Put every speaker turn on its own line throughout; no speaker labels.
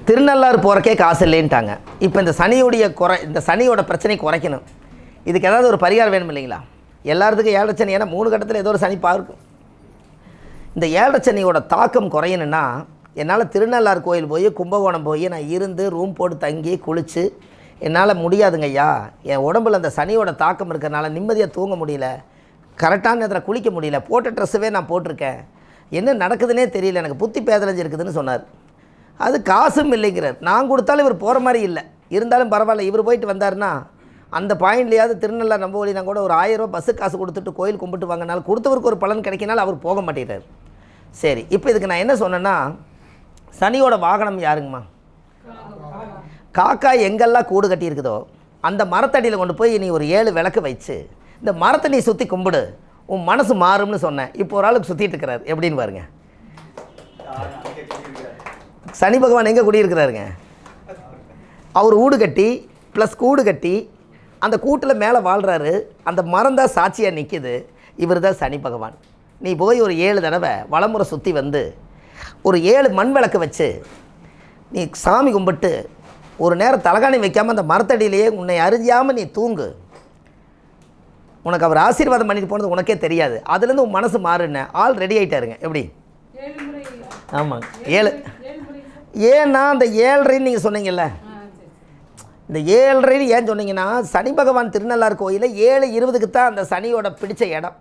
திருநள்ளாறு போகிறக்கே காசு இல்லைன்ட்டாங்க. இப்போ இந்த சனியோட பிரச்சனை குறைக்கணும். இதுக்கு ஏதாவது ஒரு பரிகாரம் வேணும் இல்லைங்களா? எல்லாத்துக்கும் 7 சனி, ஏன்னா 3 கட்டத்தில் ஏதோ ஒரு சனி பார்க்கும். இந்த 7 சனியோட தாக்கம் குறையணுன்னா என்னால் திருநள்ளாறு கோயில் போய் கும்பகோணம் போய் நான் இருந்து ரூம் போட்டு தங்கி குளித்து என்னால் முடியாதுங்க ஐயா. என் உடம்புல அந்த சனியோட தாக்கம் இருக்கிறனால நிம்மதியாக தூங்க முடியல, கரெக்டான நேரத்தில் குளிக்க முடியல, போட்ட ட்ரெஸ்ஸுவே நான் போட்டிருக்கேன், என்ன நடக்குதுன்னே தெரியல, எனக்கு புத்தி பேதலைஞ்சு இருக்குதுன்னு சொன்னார். அது காசும் இல்லைங்கிறார். நான் கொடுத்தாலும் இவர் போகிற மாதிரி இல்லை, இருந்தாலும் பரவாயில்ல இவர் போயிட்டு வந்தார்னா அந்த பாயிண்ட்லையாவது திருநள்ளாறு நம்ப வழினா கூட ஒரு 1000 ரூபா பஸ்ஸு காசு கொடுத்துட்டு கோயில் கும்பிட்டு வாங்கினாலும் கொடுத்தவருக்கு ஒரு பலன் கிடைக்கினாலும் அவர் போக மாட்டேங்கிறார். சரி, இப்போ இதுக்கு நான் என்ன சொன்னேன்னா, சனியோட வாகனம் யாருங்கம்மா? காக்கா எங்கெல்லாம் கூடு கட்டி இருக்குதோ அந்த மரத்தடியில் கொண்டு போய் நீ ஒரு 7 விளக்கு வச்சு இந்த மரத்தை நீ சுற்றி கும்பிடு, உன் மனசு மாறும்னு சொன்னேன். இப்போ ஒரு ஆளுக்கு சுற்றிட்டு இருக்கிறார். எப்படின்னு பாருங்க. சனி பகவான் எங்கே குடியிருக்கிறாருங்க? அவர் வீடு கட்டி ப்ளஸ் கூடு கட்டி அந்த கூட்டில் மேலே வாழ்கிறாரு. அந்த மரம் தான் சாட்சியாக நிற்கிது. இவர் தான் சனி பகவான். நீ போய் ஒரு 7 தடவை வலமுறை சுற்றி வந்து ஒரு 7 மண் விளக்கு வச்சு நீ சாமி கும்பிட்டு ஒரு நேரம் தலகாணி வைக்காமல் அந்த மரத்தடியிலேயே உன்னை அறிஞ்சாமல் நீ தூங்கு. உனக்கு அவர் ஆசீர்வாதம் பண்ணிட்டு போனது உனக்கே தெரியாது. அதுலேருந்து உன் மனசு மாறுன்னு ஆள் ரெடி ஆகிட்டாருங்க. எப்படி? ஆமாங்க, 7. ஏன்னா அந்த 7:30 நீங்கள் சொன்னீங்கல்ல, இந்த 7:30 ஏன் சொன்னீங்கன்னா, சனி பகவான் திருநள்ளாறு கோயிலில் 7:20க்கு தான் அந்த சனியோட பிடிச்ச இடம்.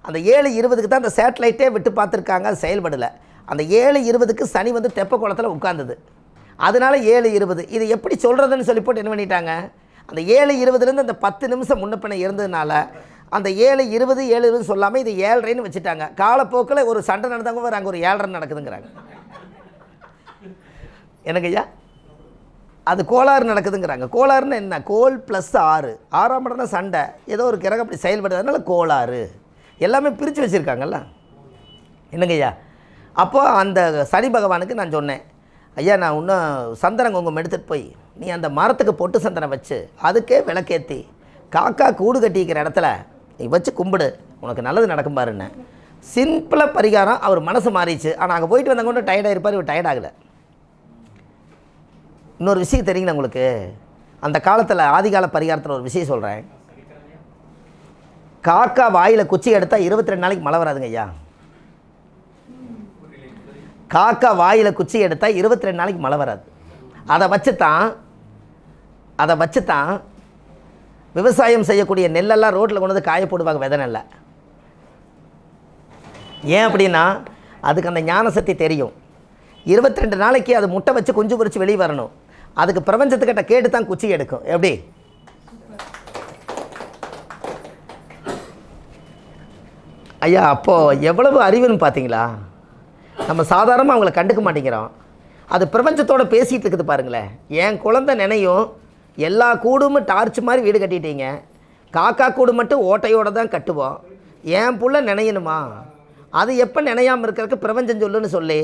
அந்த 7:20க்கு தான் அந்த சேட்டலைட்டே விட்டு பார்த்துருக்காங்க, அது செயல்படலை. அந்த 7:20க்கு சனி வந்து தெப்ப குளத்தில் உட்காந்துது. அதனால 7:20. இது எப்படி சொல்கிறதுன்னு சொல்லி போட்டு என்ன பண்ணிட்டாங்க, அந்த 7:20லேருந்து அந்த 10 நிமிஷம் முன்னப்பின இருந்ததுனால அந்த 7:20 7:20 சொல்லாமல் இது 7:30ன்னு வச்சுட்டாங்க. காலப்போக்கில் ஒரு சண்டை நடந்தவங்க அங்கே ஒரு 7:30 நடக்குதுங்கிறாங்க. எனக்கு ஐயா அது கோளாறு நடக்குதுங்கிறாங்க. கோளாறுன்னு என்ன? கோல் ப்ளஸ் 6, 6ஆம் இடம்னா சண்டை, ஏதோ ஒரு கிரகம் அப்படி செயல்படுறதுனால கோளாறு. எல்லாமே பிரித்து வச்சுருக்காங்கல்ல. என்னங்க ஐயா? அப்போ அந்த சனி பகவானுக்கு நான் சொன்னேன், ஐயா நான் இன்னும் சந்தனம் குங்குமம் எடுத்துகிட்டு போய் நீ அந்த மரத்துக்கு பொட்டு சந்தனம் வச்சு அதுக்கே விளக்கேற்றி காக்கா கூடு கட்டிக்கிற இடத்துல நீ வச்சு கும்பிடு, உனக்கு நல்லது நடக்கும் பாருன்னு. சிம்பிளாக பரிகாரம். அவர் மனசு மாறிச்சு. ஆனால் அங்கே போயிட்டு வந்தவங்க கொண்டு டயர்டாக இருப்பார், இவர் டயர்டாகலை. இன்னொரு விஷயம் தெரியுங்களா உங்களுக்கு? அந்த காலத்தில் ஆதிகால பரிகாரத்தில் ஒரு விஷயம் சொல்கிறேன். காக்கா வாயில் குச்சி எடுத்தால் 22 நாளைக்கு மழை வராதுங்க ஐயா. காக்கா வாயில் குச்சி எடுத்தால் 22 நாளைக்கு மழை வராது. அதை வச்சு தான் விவசாயம் செய்யக்கூடிய நெல்லெல்லாம் ரோட்டில் கொண்டு வந்து காய போடுவாங்க, விதை நெல்லை. ஏன் அப்படின்னா அதுக்கு அந்த ஞான சக்தி தெரியும். 22 நாளைக்கு அது முட்டை வச்சு குஞ்சு பொறிச்சு வெளியே வரணும். அதுக்கு பிரபஞ்சத்துக்கிட்ட கேட்டு தான் குச்சி எடுக்கும். எப்படி? ஐயா அப்போது எவ்வளவு அறிவுன்னு பார்த்தீங்களா? நம்ம சாதாரணமாக அவங்கள கண்டுக்க மாட்டேங்கிறோம். அது பிரபஞ்சத்தோடு பேசிகிட்டு இருக்குது பாருங்களேன். என் குழந்தை நினையும் எல்லா கூடும் டார்ச் மாதிரி வீடு கட்டிட்டீங்க, காக்கா கூடு மட்டும் ஓட்டையோடு தான் கட்டுவோம், என் புள்ள நினையணுமா? அது எப்போ நினையாமல் இருக்கிறதுக்கு பிரபஞ்சம் சொல்லுன்னு சொல்லி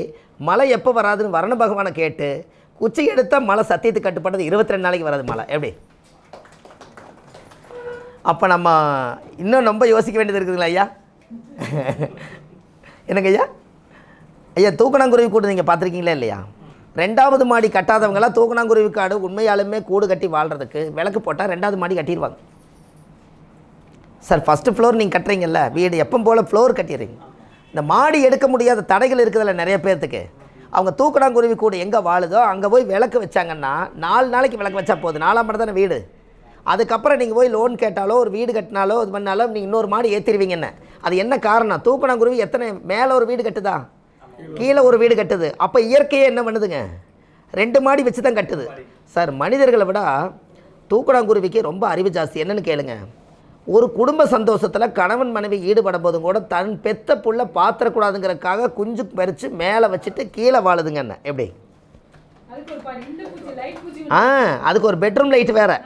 மழை எப்போ வராதுன்னு வரண பகவானை கேட்டு குச்சி எடுத்தால் மழை சத்தியத்துக்கு கட்டுப்பட்டது 22 நாளைக்கு வராது மழை. எப்படி? அப்போ நம்ம இன்னும் ரொம்ப யோசிக்க வேண்டியது இருக்குதுங்களா ஐயா? என்னங்க ஐயா? ஐயா தூக்கணாங்குருவி கூடு நீங்கள் பார்த்துருக்கீங்களா இல்லையா? 2வது மாடி கட்டாதவங்களாம் தூக்கணாங்குருவி காடு உண்மையாலுமே கூடு கட்டி வாழ்கிறதுக்கு விளக்கு போட்டால் 2வது மாடி கட்டிடுவாங்க. சார் ஃபஸ்ட்டு ஃப்ளோர் நீங்கள் கட்டுறீங்கல்ல வீடு, எப்போ போல் ஃப்ளோர் கட்டிடுறீங்க. இந்த மாடி எடுக்க முடியாத தடைகள் இருக்குதுல்ல நிறைய பேர்த்துக்கு, அவங்க தூக்கணாங்குருவி கூடு எங்கே வாழுதோ அங்கே போய் விளக்கு வச்சாங்கன்னா 4 நாளைக்கு விளக்கு வச்சா போதும். 4ஆம் இடம் தானே வீடு. அதுக்கப்புறம் நீங்கள் போய் லோன் கேட்டாலோ ஒரு வீடு கட்டினாலோ இது பண்ணாலும் நீங்கள் இன்னொரு மாடி ஏற்றிடுவீங்கன்னு. அது என்ன காரணம்? தூக்கணாங்குருவி எத்தனை மேலே ஒரு வீடு கட்டுதா, கீழே ஒரு வீடு கட்டுது. அப்போ இயற்கையே என்ன பண்ணுதுங்க? 2 மாடி வச்சு தான் கட்டுது. சார் மனிதர்களை விட தூக்கணாங்குருவிக்கு ரொம்ப அறிவு ஜாஸ்தி. என்னென்னு கேளுங்க. ஒரு குடும்ப சந்தோஷத்தில் கணவன் மனைவி ஈடுபடும் போதும் கூட தன் பெத்த புள்ள பாத்திரக்கூடாதுங்கிறதுக்காக குஞ்சு பறித்து மேலே வச்சுட்டு கீழே வாழுதுங்க. என்ன எப்படி? அதுக்கு ஒரு பெட்ரூம் லைட் வேறு.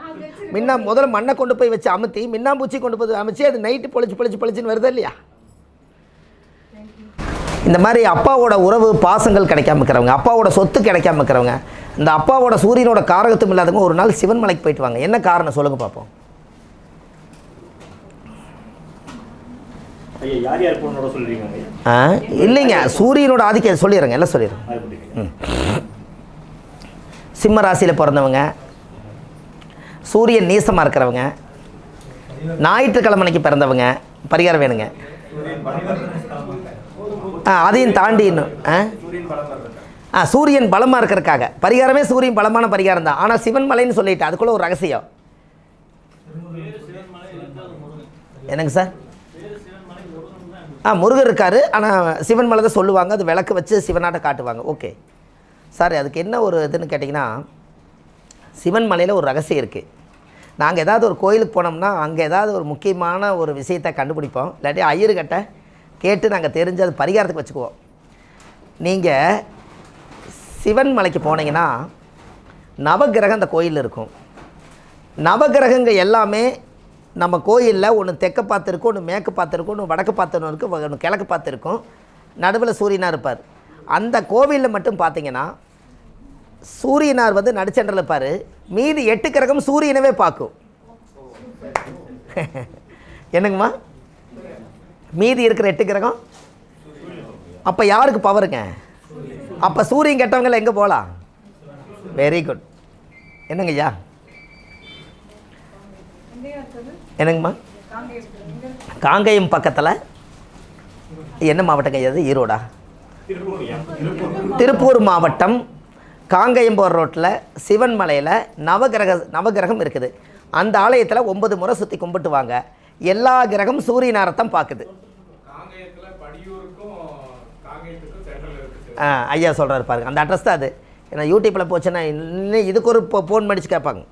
முதல்ல மண்ணை கொண்டு போய் வச்சு அமுத்தி மின்னாம்பூச்சி கொண்டு போய் அமைச்சு அது நைட்டு பொழிச்சுன்னு வருது இல்லையா? இந்த மாதிரி அப்பாவோட உறவு பாசங்கள் கிடைக்காம இருக்கிறவங்க, அப்பாவோட சொத்து கிடைக்காம இருக்கிறவங்க, இந்த அப்பாவோட சூரியனோட காரகத்தும் இல்லாதவங்க ஒரு நாள் சிவன் மலைக்கு போயிட்டு வாங்க. என்ன காரணம் சொல்லுங்கள் பார்ப்போம்.
இல்லைங்க
சூரியனோட ஆதிக்கம் சொல்லிடுறேங்க, எல்லாம் சொல்லிடுறேன். சிம்ம ராசியில் பிறந்தவங்க, சூரியன் நீசமாக இருக்கிறவங்க, ஞாயிற்றுக்கிழமைக்கு பிறந்தவங்க பரிகாரம் வேணுங்க. அதையும் தாண்டி இன்னும் சூரியன் பலமாக இருக்கிறதுக்காக பரிகாரமே சூரியன் பலமான பரிகாரம் தான். ஆனால் சிவன் மலைன்னு சொல்லிட்டு அதுக்குள்ளே ஒரு ரகசியம் என்னங்க சார்? முருகர் இருக்கார், ஆனால் சிவன் மலை தான் சொல்லுவாங்க. அது விளக்கு வச்சு சிவனாட்ட காட்டுவாங்க. ஓகே சார், அதுக்கு என்ன ஒரு இதுன்னு கேட்டிங்கன்னா, சிவன் மலையில் ஒரு ரகசியம் இருக்குது. நாங்கள் ஏதாவது ஒரு கோயிலுக்கு போனோம்னா அங்கே ஏதாவது ஒரு முக்கியமான ஒரு விஷயத்தை கண்டுபிடிப்போம். இல்லாட்டி ஐயர்கிட்ட கேட்டு நாங்கள் தெரிஞ்சு அது பரிகாரத்துக்கு வச்சுக்குவோம். நீங்கள் சிவன் மலைக்கு போனீங்கன்னா நவகிரகம் அந்த கோயிலில் இருக்கும். நவகிரகங்கள் எல்லாமே நம்ம கோயிலில் ஒன்று தெற்க பார்த்துருக்கும், ஒன்று மேற்கு பார்த்துருக்கும், ஒன்று வடக்கு பார்த்துன்னு இருக்கும், ஒன்று கிழக்கு பார்த்துருக்கும், நடுவில் சூரியனார் இருப்பார். அந்த கோவிலில் மட்டும் பார்த்தீங்கன்னா சூரியனார் வந்து நடுச்சென்றில் இருப்பார். மீதி 8 கிரகம் சூரியனவே பார்க்கும். என்னங்கம்மா? மீதி இருக்கிற 8 கிரகம் அப்போ யாருக்கு பவருங்க? அப்போ சூரியன் கெட்டவங்களை எங்கே போகலாம்? Very good. என்னங்க ஐயா? என்னங்கம்மா? காங்கேயம் பக்கத்தில் என்ன மாவட்டங்க அது? ஈரோடா? திருப்பூர் மாவட்டம் காங்கேயம் போகிற ரோட்டில் சிவன் மலையில் நவகிரகம் இருக்குது. அந்த ஆலயத்தில் 9 முறை சுற்றி கும்பிட்டு வாங்க. எல்லா கிரகம் சூரியனாரத்தான் பார்க்குது. ஐயா சொல்கிறாரு பாருங்க, அந்த அட்ரஸ் தான் அது. ஏன்னா யூடியூப்பில் போச்சுன்னா இன்னும் இதுக்கு ஒரு ஃபோன் மடித்து கேட்பாங்க.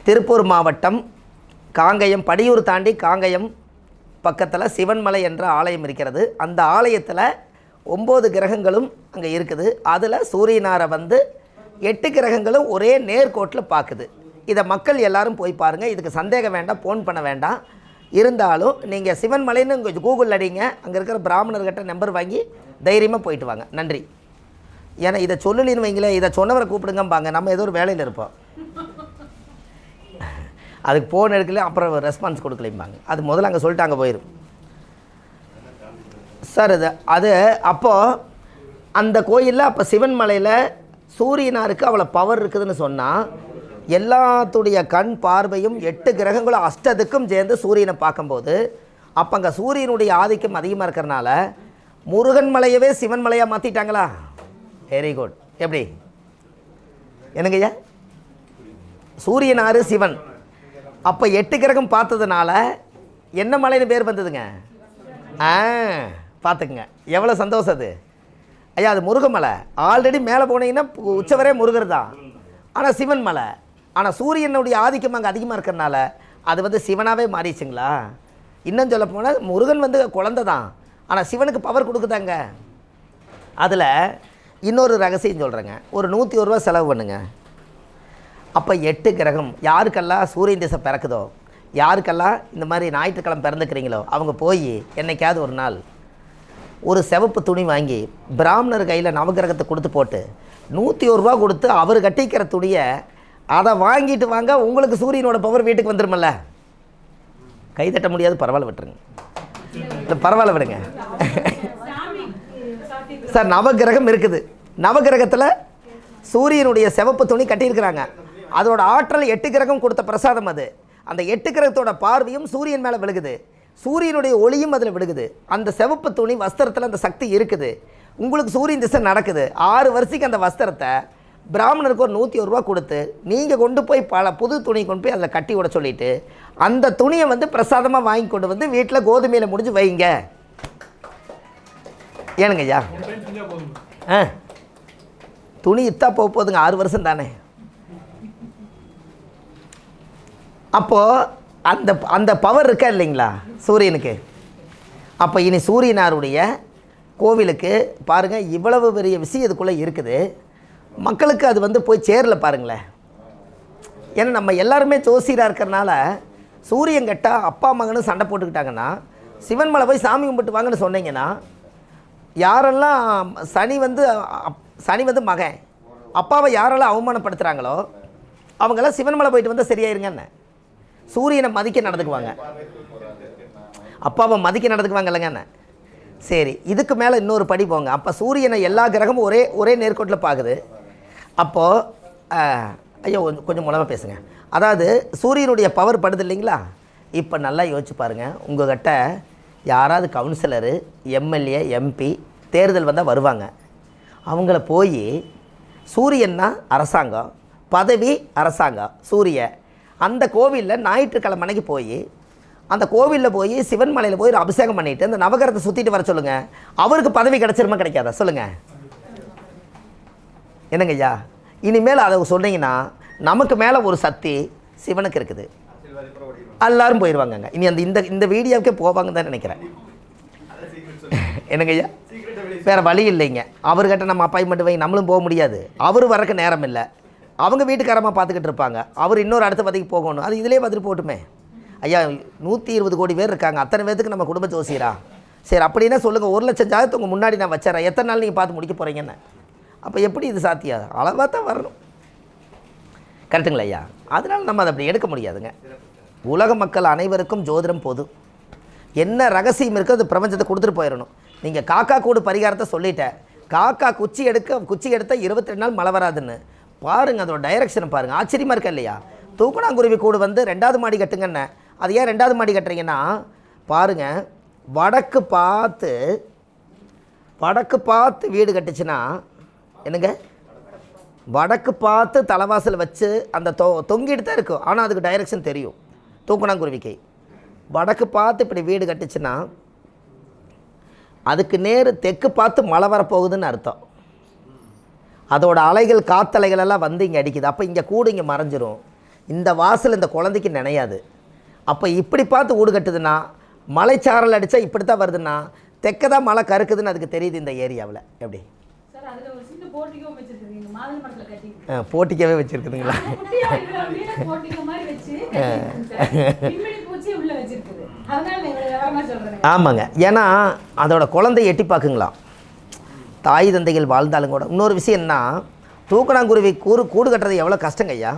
திருப்பூர் மாவட்டம் காங்கேயம், படியூர் தாண்டி காங்கேயம் பக்கத்தில் சிவன்மலை என்ற ஆலயம் இருக்கிறது. அந்த ஆலயத்தில் 9 கிரகங்களும் அங்கே இருக்குது. அதில் சூரியனாரை வந்து 8 கிரகங்களும் ஒரே நேர்கோட்டில் பார்க்குது. இதை மக்கள் எல்லாரும் போய் பாருங்கள். இதுக்கு சந்தேகம் வேண்டாம், ஃபோன் பண்ண வேண்டாம். இருந்தாலும் நீங்கள் சிவன்மலைன்னு கொஞ்சம் கூகுள் அடிங்க. அங்கே இருக்கிற பிராமணர்கிட்ட நம்பர் வாங்கி தைரியமாக போயிட்டு வாங்க. நன்றி. ஏன்னா இதை சொல்லலின்னு வைங்களேன், இதை சொன்னவரை கூப்பிடுங்கம்பாங்க. நம்ம ஏதோ ஒரு வேலையில் இருப்போம், அதுக்கு ஃபோன் எடுக்கல, அப்புறம் ரெஸ்பான்ஸ் கொடுக்கலைம்பாங்க. அது முதல்ல அங்கே சொல்லிட்டு அங்கே போயிடும் சார். அது அப்போது அந்த கோயிலில் அப்போ சிவன் மலையில் சூரியனாருக்கு அவ்வளோ பவர் இருக்குதுன்னு சொன்னால் எல்லாத்துடைய கண் பார்வையும் 8 கிரகங்களும் அஷ்டத்துக்கும் சேர்ந்து சூரியனை பார்க்கும்போது அப்போ அங்கே சூரியனுடைய ஆதிக்கம் அதிகமாக இருக்கிறனால முருகன் மலையவே சிவன் மலையாக மாற்றிட்டாங்களா? Very good. எப்படி? என்னங்க ஐயா? சூரியனாரு சிவன். அப்போ 8 கிரகம் பார்த்ததுனால என்ன மலைன்னு பேர் வந்ததுங்க? பார்த்துக்குங்க, எவ்வளோ சந்தோஷம் அது. ஐயா அது முருகமலை. ஆல்ரெடி மேலே போனீங்கன்னா உச்சவரே முருகர் தான், ஆனால் சிவன் மலை. ஆனால் சூரியனுடைய ஆதிக்கம் அங்கே அதிகமாக இருக்கிறனால அது வந்து சிவனாகவே மாறிடுச்சுங்களா? இன்னும் சொல்ல போனால் முருகன் வந்து குழந்தை தான், ஆனால் சிவனுக்கு பவர் கொடுக்குதாங்க. அதில் இன்னொரு ரகசியம் சொல்கிறேங்க. ஒரு 101 ரூபா செலவு பண்ணுங்க. அப்போ 8 கிரகம் யாருக்கெல்லாம் சூரியன் திசை பிறக்குதோ, யாருக்கெல்லாம் இந்த மாதிரி ஞாயிற்றுக்கிழமை பிறந்துக்கிறீங்களோ அவங்க போய் என்னைக்காவது ஒரு நாள் ஒரு சிவப்பு துணி வாங்கி பிராமணர் கையில் நவகிரகத்தை கொடுத்து போட்டு 101 ரூபா கொடுத்து அவர் கட்டிக்கிற துணியை அதை வாங்கிட்டு வாங்க. உங்களுக்கு சூரியனோட பவர் வீட்டுக்கு வந்துருமில்ல. கை தட்ட முடியாது, பரவாயில்ல விட்டுருங்க. இல்லை பரவாயில்ல விடுங்க சார். நவகிரகம் இருக்குது. நவகிரகத்தில் சூரியனுடைய சிவப்பு துணி கட்டியிருக்கிறாங்க. அதோட ஆற்றல் 8 கிரகம் கொடுத்த பிரசாதம் அது. அந்த 8 கிரகத்தோட பார்வையும் சூரியன் மேலே விழுகுது, சூரியனுடைய ஒளியும் அதில் விழுகுது. அந்த சிவப்பு துணி வஸ்திரத்தில் அந்த சக்தி இருக்குது. உங்களுக்கு சூரியன் திசை நடக்குது. 6 வருஷத்துக்கு அந்த வஸ்திரத்தை பிராமணருக்கு ஒரு 101 ரூபா கொடுத்து நீங்கள் கொண்டு போய் பல புது துணி கொண்டு போய் அதில் கட்டி விட சொல்லிவிட்டு அந்த துணியை வந்து பிரசாதமாக வாங்கி கொண்டு வந்து வீட்டில் கோதுமையில் முடிஞ்சு வைங்க. ஏனுங்க ஐயா? துணி இத்தா போகுதுங்க, 6 வருஷம் தானே. அப்போது அந்த அந்த பவர் இருக்கா இல்லைங்களா சூரியனுக்கு? அப்போ இனி சூரியனாருடைய கோவிலுக்கு பாருங்கள், இவ்வளவு பெரிய விஷயம் இதுக்குள்ளே இருக்குது. மக்களுக்கு அது வந்து போய் சேரல பாருங்களேன். ஏன்னா நம்ம எல்லாருமே ஜோசியராக இருக்கிறனால சூரியன் கெட்டால் அப்பா மகனும் சண்டை போட்டுக்கிட்டாங்கன்னா சிவன் மலை போய் சாமி கும்பிட்டு வாங்கன்னு சொன்னீங்கன்னா யாரெல்லாம் சனி வந்து மகன் அப்பாவை யாரெல்லாம் அவமானப்படுத்துகிறாங்களோ அவங்கெல்லாம் சிவன் மலை போயிட்டு வந்தால் சரியாயிருங்கன்னு சூரியனை மதிக்க நடந்துக்குவாங்க, அப்பாவை மதிக்க நடந்துக்குவாங்க இல்லைங்கன்னு. சரி, இதுக்கு மேலே இன்னொரு படி போங்க. அப்போ சூரியனை எல்லா கிரகமும் ஒரே நேர்கோட்டில் பார்க்குது. அப்போது ஐயோ கொஞ்சம் மூலமாக பேசுங்க. அதாவது சூரியனுடைய பவர் படுது இல்லைங்களா? இப்போ நல்லா யோசிச்சு பாருங்கள். உங்கள்கிட்ட யாராவது கவுன்சிலரு, எம்எல்ஏ, எம்பி தேர்தல் வந்தால் வருவாங்க. அவங்கள போய் சூரியன்னா அரசாங்கம், பதவி அரசாங்கம், சூரிய அந்த கோவிலில் ஞாயிற்றுக்கிழமை அன்னைக்கு போய் அந்த கோவிலில் போய் சிவன் மலையில் போய் அபிஷேகம் பண்ணிவிட்டு அந்த நவகிரகத்தை சுற்றிட்டு வர சொல்லுங்கள். அவருக்கு பதவி கிடச்சிருமா கிடைக்காதா சொல்லுங்கள்? என்னங்க ஐயா, இனிமேல் அதை சொன்னீங்கன்னா நமக்கு மேலே ஒரு சக்தி சிவனுக்கு இருக்குது. எல்லாரும் போயிடுவாங்கங்க. இனி அந்த இந்த வீடியோவுக்கே போவாங்கன்னு தான் நினைக்கிறேன். என்னங்க ஐயா, வேறு வழி இல்லைங்க. அவர்கிட்ட நம்ம அப்பாயின்மெண்ட் வாங்கி நம்மளும் போக முடியாது. அவர் வரக்கு நேரம் இல்லை. அவங்க வீட்டுக்காரமாக பார்த்துக்கிட்டு இருப்பாங்க. அவர் இன்னொரு அடுத்த பதவிக்கு போகணும். அது இதிலே பார்த்துட்டு போட்டுமே. ஐயா 120 கோடி பேர் இருக்காங்க. அத்தனை பேருக்கு நம்ம குடும்ப ஜோசியரா? சரி அப்படின்னா சொல்லுங்கள், 1,00,000 ஜாதகத்தை உங்கள் முன்னாடி நான் வச்சுறேன். எத்தனை நாள் நீங்கள் பார்த்து முடிக்க போகிறீங்கன்னு? அப்போ எப்படி இது சாத்தியம்? அளவாக தான் வரணும். கரெக்டுங்களா ஐயா? அதனால் நம்ம அதை அப்படி எடுக்க முடியாதுங்க. உலக மக்கள் அனைவருக்கும் ஜோதிடம் பொது. என்ன ரகசியம் இருக்கோ அது பிரபஞ்சத்தை கொடுத்துட்டு போயிடணும். நீங்கள் காக்கா கூடு பரிகாரத்தை சொல்லிட்டேன். காக்கா குச்சி எடுத்தால் 22 நாள் மழை வராதுன்னு பாருங்கள். அதோட டைரக்ஷனை பாருங்கள். ஆச்சரியமாக இருக்கா இல்லையா? தூக்கணாங்குருவி கூடு வந்து 2வது மாடி கட்டுங்கன்னு. அது ஏன் 2வது மாடி கட்டுறீங்கன்னா பாருங்கள், வடக்கு பார்த்து வீடு கட்டுச்சுன்னா என்னங்க, வடக்கு பார்த்து தலைவாசல் வச்சு அந்த தொங்கிட்டு தான் இருக்கும். ஆனால் அதுக்கு டைரக்ஷன் தெரியும். தூக்கணாங்குருவிக்கு வடக்கு பார்த்து இப்படி வீடு கட்டுச்சுன்னா அதுக்கு நேர் தெற்கு பார்த்து மழை வரப்போகுதுன்னு அர்த்தம். அதோட அலைகள், காத்தலைகள் எல்லாம் வந்து இங்கே அடிக்குது. அப்போ இங்கே கூடு இங்கே மறைஞ்சிரும். இந்த வாசல் இந்த குழந்தைக்கு நினையாது. அப்போ இப்படி பார்த்து வீடு கட்டுதுன்னா, மலைச்சாரல் அடித்தா இப்படி தான் வருதுன்னா தெற்க தான் மழை கருக்குதுன்னு அதுக்கு தெரியுது இந்த ஏரியாவில். எப்படி போட்டிக்கவே வச்சுருக்குதுங்களா? ஆமாங்க. ஏன்னா அதோட குழந்தை எட்டி பார்க்குங்களா, தாய் தந்தைகள் வாழ்ந்தாலும் கூட. இன்னொரு விஷயம் என்ன, தூக்கணாங்குருவி கூடு கட்டுறது எவ்வளோ கஷ்டங்க ஐயா.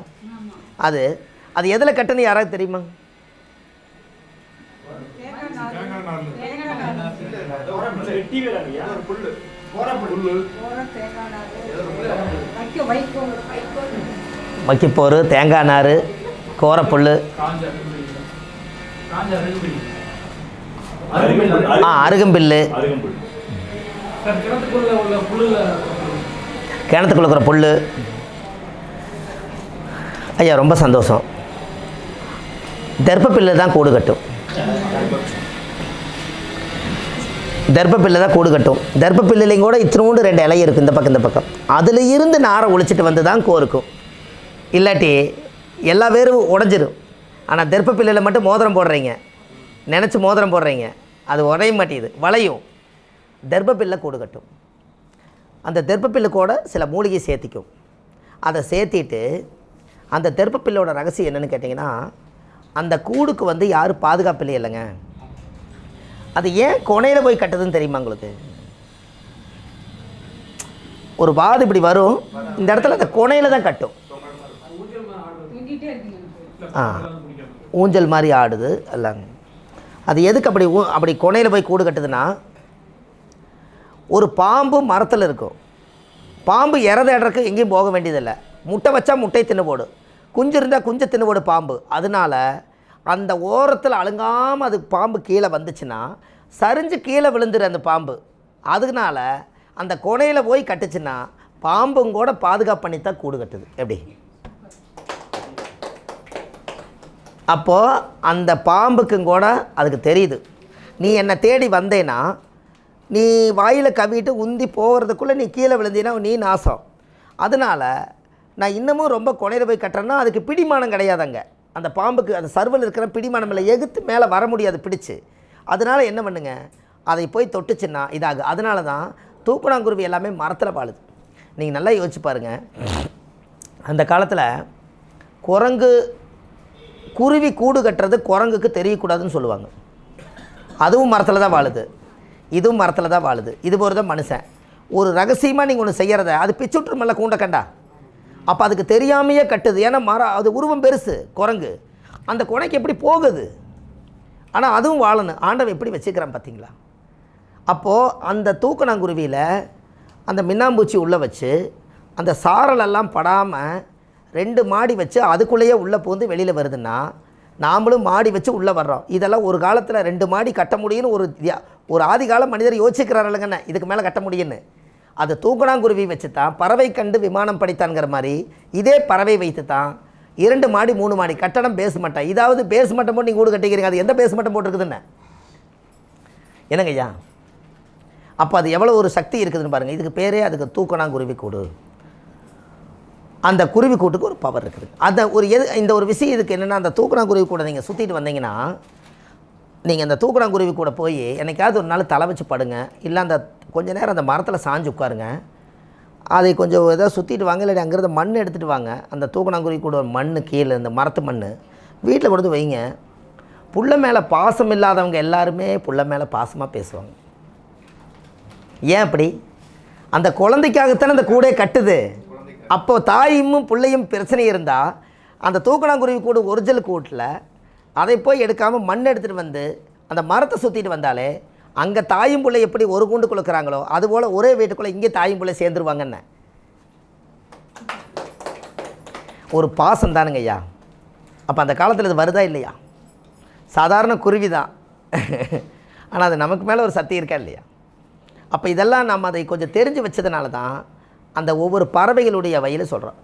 அது எதில் கட்டுன்னு யாராவது தெரியுமா? வைக்கப்போர், தேங்காய் நார், கோரப்புல், அருகம்பில்லு, கிணத்துக்குள்ள இருக்கிற புல். ஐயா ரொம்ப சந்தோஷம். தர்ப்பப்பில்லை தான் கூடு கட்டும். தர்ப்பப்பில்லையும் கூட இத்தினோண்டு 2 இலை இருக்கும் இந்த பக்கம். அதில் இருந்து நாரை ஒழிச்சிட்டு வந்து தான் கோருக்கும். இல்லாட்டி எல்லா பேரும் உடஞ்சிரும். ஆனால் தர்ப்பப்பில்லையில் மட்டும் மோதிரம் போடுறீங்க, நினச்சி மோதிரம் போடுறீங்க, அது உடைய மாட்டேங்குது, வளையும். தர்ப்பப்பில்லை கூடு கட்டும். அந்த தர்ப்பப்பில்லை கூட சில மூலிகை சேர்த்திக்கும். அதை சேர்த்திட்டு அந்த தர்ப்பப்பில்லோட ரகசியம் என்னென்னு கேட்டிங்கன்னா, அந்த கூடுக்கு வந்து யாரும் பாதுகாப்பில்லை இல்லைங்க. அது ஏன் கொனையில் போய் கட்டுதுன்னு தெரியுமா உங்களுக்கு? ஒரு வாது இப்படி வரும், இந்த இடத்துல அந்த கொனையில் தான் கட்டும். ஊஞ்சல் மாதிரி ஆடுது எல்லாங்க. அது எதுக்கு அப்படி கொனையில் போய் கூடு கட்டுதுன்னா, ஒரு பாம்பு மரத்தில் இருக்கும். பாம்பு இறக்கு எங்கேயும் போக வேண்டியதில்லை. முட்டை வச்சா முட்டை தின்னு போடும், குஞ்சு இருந்தால் குஞ்சு தின்னு போடும் பாம்பு. அதனால் அந்த ஓரத்தில் அழுங்காமல் அது பாம்பு கீழே வந்துச்சுன்னா சரிஞ்சு கீழே விழுந்துரு அந்த பாம்பு. அதனால அந்த கொனையில் போய் கட்டுச்சுன்னா பாம்பும் கூட பாதுகாப்பு பண்ணித்தான் கூடு கட்டுது. எப்படி? அப்போது அந்த பாம்புக்கும் கூட அதுக்கு தெரியுது, நீ என்னை தேடி வந்தேன்னா நீ வாயில் கவிட்டு உந்தி போகிறதுக்குள்ளே நீ கீழே விழுந்தீன்னா நீ நாசம். அதனால் நான் இன்னமும் ரொம்ப கொனையில் போய் கட்டுறேன்னா அதுக்கு பிடிமானம் கிடையாதுங்க. அந்த பாம்புக்கு அந்த சர்வல் இருக்கிற பிடிமானம் இல்லை, எகுத்து மேலே வர முடியாது பிடிச்சு. அதனால் என்ன பண்ணுங்க, அதை போய் தொட்டுச்சுன்னா இதாகு. அதனால தான் தூக்கணாங்குருவி எல்லாமே மரத்தில் வாழுது. நீங்கள் நல்லா யோசிச்சு பாருங்கள். அந்த காலத்தில் குருவி கூடு கட்டுறது குரங்குக்கு தெரியக்கூடாதுன்னு சொல்லுவாங்க. அதுவும் மரத்தில் தான் வாழுது, இதுவும் மரத்தில் தான் வாழுது. இது போகிறது தான் மனுஷன். ஒரு ரகசியமாக நீங்கள் ஒன்று செய்கிறத அது பிச்சுட்ருமல்ல கூண்ட கண்டா, அப்போ அதுக்கு தெரியாமையே கட்டுது. ஏன்னா மரம் அது உருவம் பெருசு குரங்கு, அந்த குனைக்கு எப்படி போகுது. ஆனால் அதுவும் வாழணும். ஆண்டவன் எப்படி வச்சுக்கிறான் பார்த்தீங்களா? அப்போது அந்த தூக்கணாங்குருவியில் அந்த மின்னாம்பூச்சி உள்ளே வச்சு அந்த சாரலெல்லாம் படாமல் 2 மாடி வச்சு அதுக்குள்ளேயே உள்ளே போந்து வெளியில் வருதுன்னா நாமளும் மாடி வச்சு உள்ளே வர்றோம். இதெல்லாம் ஒரு காலத்தில் 2 மாடி கட்ட முடியும்னு ஒரு ஆதிகால மனிதர் யோசிக்கிறார் இல்லைங்கண்ணே, இதுக்கு மேலே கட்ட முடியும்னு. அது தூக்கணாங்குருவி வச்சு தான் பறவை கண்டு விமானம் படித்தான்ங்கிற மாதிரி இதே பறவை வைத்து தான் 2 மாடி 3 மாடி கட்டடம் பேஸ்மெண்ட்டாக. இதாவது பேஸ்மெண்ட்டை போட்டு நீங்கள் வீடு கட்டிக்கிறீங்க, அது எந்த பேஸ்மெண்ட்டை போட்டுருக்குதுன்னு என்னங்க ஐயா? அப்போ அது எவ்வளோ ஒரு சக்தி இருக்குதுன்னு பாருங்கள். இதுக்கு பேரே அதுக்கு தூக்கணாங்குருவி கூடு. அந்த குருவி கூட்டுக்கு ஒரு பவர் இருக்குது. அந்த ஒரு இந்த ஒரு விஷயம் இதுக்கு என்னென்னா, அந்த தூக்கணாங்குருவி கூட நீங்கள் சுற்றிட்டு வந்தீங்கன்னா, நீங்கள் அந்த தூக்கணாங்குருவி கூட போய் என்னைக்காவது ஒரு நாள் தலை வச்சு படுங்க, இல்லை அந்த கொஞ்சம் நேரம் அந்த மரத்தில் சாஞ்சு உட்காருங்க. அதை கொஞ்சம் ஏதாவது சுற்றிட்டு வாங்க, இல்லை அங்கேருந்து மண் எடுத்துகிட்டு வாங்க. அந்த தூக்கணாங்குருவி கூட மண் கீழே இந்த மரத்து மண் வீட்டில் கொடுத்து வைங்க. புள்ள மேலே பாசம் இல்லாதவங்க எல்லாருமே புள்ள மேலே பாசமாக பேசுவாங்க. ஏன் அப்படி? அந்த குழந்தைக்காகத்தானே அந்த கூடே கட்டுது. அப்போ தாயும் பிள்ளையும் பிரச்சனை இருந்தால் அந்த தூக்கணாங்குருவி கூடு ஒரிஜினல் கூட்டில் அதை போய் எடுக்காமல் மண் எடுத்துகிட்டு வந்து அந்த மரத்தை சுற்றிட்டு வந்தாலே அங்கே தாயும் பிள்ளை எப்படி ஒரு கூண்டு குளுக்குறாங்களோ அதுபோல் ஒரே வீட்டுக்குள்ளே இங்கே தாயும் பிள்ளை சேர்ந்துருவாங்கன்னு ஒரு பாசம் தானுங்க ஐயா. அப்போ அந்த காலத்தில் இது வருதா இல்லையா? சாதாரண குருவி தான், ஆனால் அது நமக்கு மேலே ஒரு சக்தி இருக்கா இல்லையா? அப்போ இதெல்லாம் நம்ம அதை கொஞ்சம் தெரிஞ்சு வச்சதுனால தான் அந்த ஒவ்வொரு பறவைகளுடைய வயலில் சொல்கிறோம்.